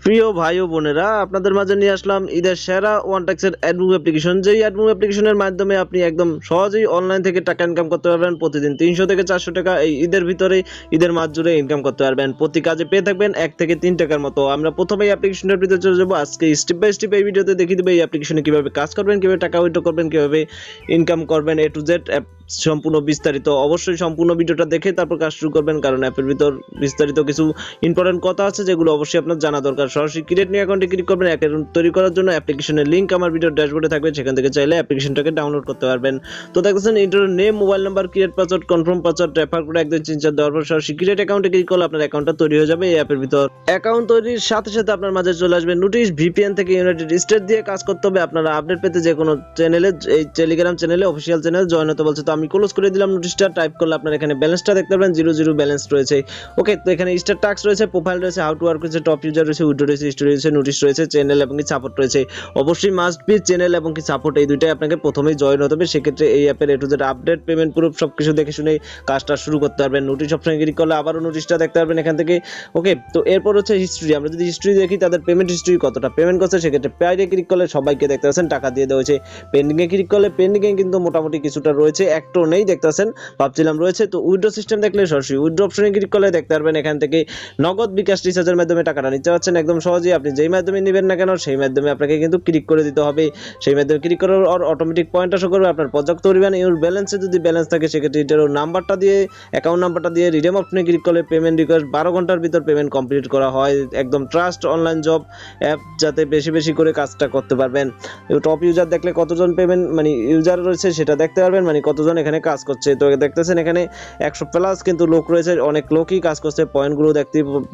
প্রিয় ভাই ও বোনেরা, আপনাদের মাঝে নিয়ে আসলাম ঈদের সেরা ওয়ান ট্যাক্সের অ্যাডমুভ অ্যাপ্লিকেশন। যেই অ্যাডমুভ অ্যাপ্লিকেশনের মাধ্যমে আপনি একদম সহজেই অনলাইন থেকে টাকা ইনকাম করতে পারবেন। প্রতিদিন 300 থেকে 400 টাকা এই ঈদের ভিতরে, ঈদের মাস জুড়ে ইনকাম করতে পারবেন। প্রতি কাজে পেয়ে থাকবেন 1 থেকে 3 টাকার মতো। আমরা প্রথমেই অ্যাপ্লিকেশনের ভিতরে চলে যাবো। আজকে স্টেপ বাই স্টেপ এই ভিডিওতে দেখিয়ে দেবো এই অ্যাপ্লিকেশনে কিভাবে কাজ করবেন, কিভাবে টাকা উইথড্র করবেন, কিভাবে ইনকাম করবেন, A to Z সম্পূর্ণ বিস্তারিত। অবশ্যই সম্পূর্ণ ভিডিওটা দেখে তারপর কাজ শুরু করবেন, কারণ অ্যাপের ভিতর বিস্তারিত কিছু ইম্পর্টেন্ট কথা আছে যেগুলো অবশ্যই আপনার জানা দরকার। সরাসরি ক্রিয়েট নিউ অ্যাকাউন্টে ক্লিক করবেন। অ্যাকাউন্ট তৈরি করার জন্য অ্যাপ্লিকেশনের লিংক আমার ভিডিওর ড্যাশবোর্ডে থাকবে, সেখান থেকে চাইলে অ্যাপ্লিকেশনটাকে ডাউনলোড করতে পারবেন। তো দেখতেছেন inter name, mobile number, create password, confirm password, refer করে একদম 3-4 দেওয়ার পর সরাসরি ক্রিয়েট অ্যাকাউন্টে ক্লিক করলে আপনার অ্যাকাউন্টটা তৈরি হয়ে যাবে এই অ্যাপের ভিতর। অ্যাকাউন্ট তৈরির সাথে সাথে আপনার মাঝে চলে আসবে নোটিশ। ভিপিএন থেকে ইউনাইটেড স্টেট দিয়ে কাজ করতে হবে। আপনারা আপডেট পেতে যে কোনো চ্যানেলে, এই টেলিগ্রাম চ্যানেলে, অফিসিয়াল চ্যানেল জয়েন হতে বলছে। তো আমি ক্লোজ করে দিলাম নোটিশটা। টাইপ করলে আপনার এখানে ব্যালেন্সটা দেখতে পাবেন, 0 ব্যালেন্স রয়েছে। ওকে, তো এখানে স্টার টাস্ক রয়েছে, প্রোফাইল রয়েছে, হাউ টু ওয়ার্ক রয়েছে, টপ ইউজার রয়েছে, উইড্রো রয়েছে, স্টোরি রয়েছে, নোটিশ রয়েছে, চ্যানেল এবং কি সাপোর্ট রয়েছে। অবশ্যই মাস্ট বি চ্যানেল এবং কি সাপোর্ট, এই দুইটাই আপনাকে প্রথমেই জয়েন হতে হবে। সেক্ষেত্রে এই অ্যাপের A to Z update, payment proof সবকিছু দেখে শুনে কাজটা শুরু করতে পারবেন। নোটিশ অপশনে ক্লিক করলে আবারও নোটিশটা দেখতে পারবেন এখান থেকে। ওকে, তো এরপর হচ্ছে হিস্ট্রি। আমরা যদি হিস্ট্রি দেখি তাদের পেমেন্ট হিস্ট্রি কতটা পেমেন্ট করছে, সেক্ষেত্রে পেডে ক্লিক করলে সবাইকে দেখতে পাচ্ছেন টাকা দিয়ে দেওয়া হয়েছে। পেন্ডিংয়ে ক্লিক করলে পেন্ডিংয়ে কিন্তু মোটামুটি কিছুটা রয়েছে, একটাও নেই দেখতে পাচ্ছেন, ভাবছিলাম রয়েছে। তো উইড্রো সিস্টেম দেখলে সরাসরি উইড্রো অপশনে ক্লিক করলে দেখতে পারবেন এখান থেকে নগদ, বিকাশ, রিচার্জের মাধ্যমে টাকাটা নিতে পারছেন একদম সহজেই। আপনি যেই মাধ্যমে নেবেন না কেন সেই মাধ্যমে আপনাকে কিন্তু ক্লিক করে দিতে হবে। সেই মাধ্যমে ক্লিক করার পর অটোমেটিক পয়েন্ট শো করবে আপনার পর্যাপ্ত পরিমাণ। ইউর ব্যালেন্সে যদি ব্যালেন্স থাকে সেক্ষেত্রে এটার নাম্বারটা দিয়ে, অ্যাকাউন্ট নাম্বারটা দিয়ে রিডেম অপশনে ক্লিক করলে পেমেন্ট রিকোয়েস্ট 12 ঘন্টার ভিতর পেমেন্ট কমপ্লিট করা হয়। একদম ট্রাস্ট অনলাইন জব অ্যাপ, যাতে বেশি বেশি করে কাজটা করতে পারবেন। টপ ইউজার দেখলে কতজন পেমেন্ট মানে ইউজার রয়েছে সেটা দেখতে পারবেন, মানে কতজন এখানে কাজ করছে। তো দেখতেছেন এখানে 100+ কিন্তু লোক রয়েছে, অনেক লোকই কাজ করছে। পয়েন্টগুলো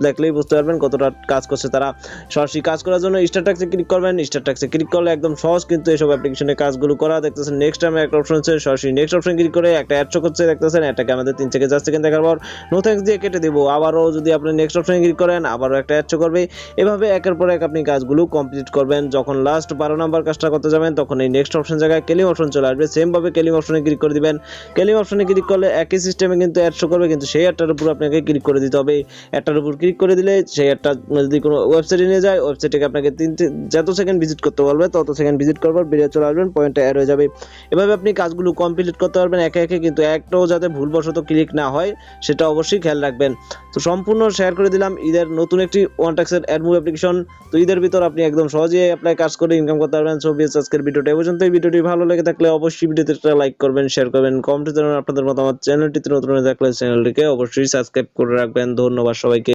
দেখলেই বুঝতে পারবেন কতটা কাজ করছে তারা। সরাসরি কাজ করার জন্য স্টার ট্যাক্সে ক্লিক করবেন। স্টার ট্যাক্সে ক্লিক করলে একদম সহজ কিন্তু এসব অ্যাপ্লিকেশনে কাজগুলো করা। দেখতেছেন নেক্সট টাইমে একটা অপশন আছে, সরাসরি নেক্সট অপশন ক্লিক করে একটা অ্যাড শো করছে দেখতেছেন। এটাকে আমাদের 3 থেকে 4 সেকেন্ড দেখার পর নো থ্যাঙ্কস দিয়ে কেটে দেবো। আবারও যদি আপনি নেক্সট অপশনে ক্লিক করেন আবারও একটা অ্যাড শো করবে। এভাবে একের পর এক আপনি কাজগুলো কমপ্লিট করবেন। যখন লাস্ট 12 নাম্বার কাজটা করতে যাবেন তখন এই নেক্সট অপশন জায়গায় ক্লেম অপশন চলে আসবে। সেম ভাবে ক্লেম অপশনে ক্লিক করে দিবেন। ক্লেম অপশনে ক্লিক করলে একই সিস্টেমে কিন্তু অ্যাড শো করবে, কিন্তু সেই অ্যাডটার উপর আপনাকে ক্লিক করে দিতে হবে। অ্যাডটার উপর ক্লিক করে দিলে সেই অ্যাডটা যদি কোনো ওয়েবসাইটে নিয়ে যায়, ওয়েবসাইটে আপনাকে যত সেকেন্ড ভিজিট করতে বলবে তত সেকেন্ড ভিজিট করবার বেরিয়ে চলে আসবেন, পয়েন্টটা অ্যাড হয়ে যাবে। এভাবে আপনি কাজগুলো কমপ্লিট করতে পারবেন একে একে, কিন্তু একটাও যাতে ভুলবশত ক্লিক না হয় সেটা অবশ্যই খেয়াল রাখবেন। তো সম্পূর্ণ শেয়ার করে দিলাম ঈদের নতুন একটি ওয়ান ট্যাক্সের অ্যাডমুভ অ্যাপ্লিকেশন। তো ঈদের ভিতর আপনি একদম সহজেই অ্যাপ্লাই কাজ করে ইনকাম করতে পারবেন। সো আজকের ভিডিওটা এই পর্যন্ত। এই ভিডিওটি ভালো লেগে থাকলে অবশ্যই ভিডিওতে একটা লাইক করবেন, শেয়ার করবেন, কমেন্টে জানাবেন আপনাদের মতামত। চ্যানেলটিতে নতুন হয়ে থাকলে চ্যানেলটিকে অবশ্যই সাবস্ক্রাইব করে রাখবেন। ধন্যবাদ সবাইকে।